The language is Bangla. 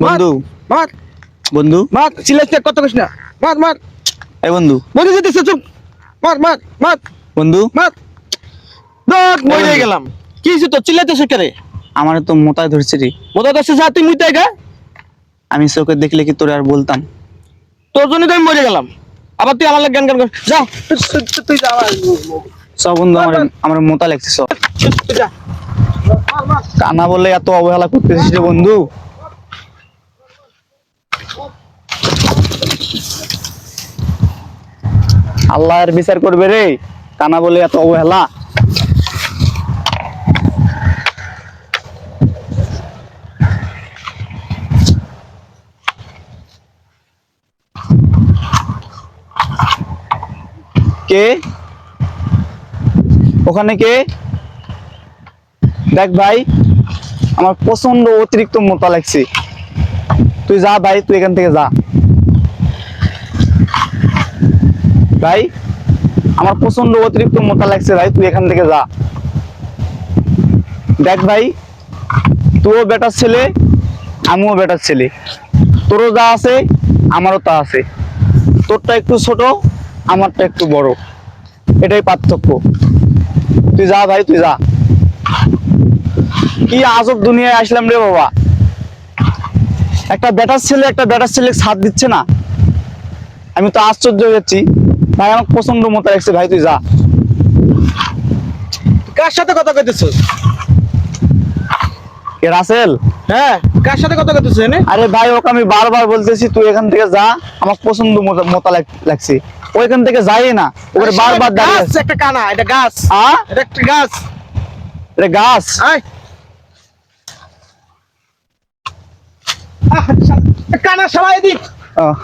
বন্ধু মার বন্ধু মার চিল্লাইতে কত কইছ না মার মার এই বন্ধু বন্ধু যেতেছে চুপ মার মার মার বন্ধু মার দেখ মরে বন্ধু। গেলাম কি হইছে তো চিল্লাইতেছ কেরে আমার তো মোতায় ধরছে রে। মোটা দশে যা তুই মুইতে গা আমি চোখে দেখলে কি তোরে আর বলতাম? তোর জন্য তো আমি মরে গেলাম আবার তুই আমার লাগে গান গান কর যা তুই যা চ বন্ধু, আমার আমার মোতা লাগছে। চ তুই যা মার মার কানা বলে এত অবহেলা করতেছিস রে বন্ধু। আল্লাহ এর বিচার করবে রে, কানা বলে এত অবহেলা। কে ওখানে? কে? দেখ ভাই, আমার প্রচন্ড অতিরিক্ত মোটা লাগছে। তুই যা ভাই, তুই এখান থেকে যা ভাই। আমার প্রচন্ড অতিরিক্ত মোটা লাগছে ভাই, তুই এখান থেকে যা। দেখ ভাই, তুইও বেটার ছেলে, আমিও বেটার ছেলে। তোরও যা আছে আমারও তা আছে। তোরটা একটু ছোট, আমারটা একটু বড়, এটাই পার্থক্য। তুই যা ভাই, তুই যা। কি আজব দুনিয়ায় আসলাম রে বাবা। একটা বেটার ছেলে সাথ দিচ্ছে না। আমি তো আশ্চর্য হয়ে যাচ্ছি ভাই। আমার প্রচন্ড মতো লাগছে ভাই, তুই যা। কার সাথে কথা কইতেছস কে? রাসেল? হ্যাঁ কার সাথে কথা কইতেছস এনে আরে ভাই, ওকে আমি বারবার বলতেছি তুই এখান থেকে যা, আমার প্রচন্ড মোটা লাগছে। ও এখান থেকে যাই না, ওকে বারবার দাঁড়িয়ে গাছ আছে। একটা কানা এটা গাছ এটা একটা গাছ রে গাছ। আয় কানা সবাই এদিক আহ,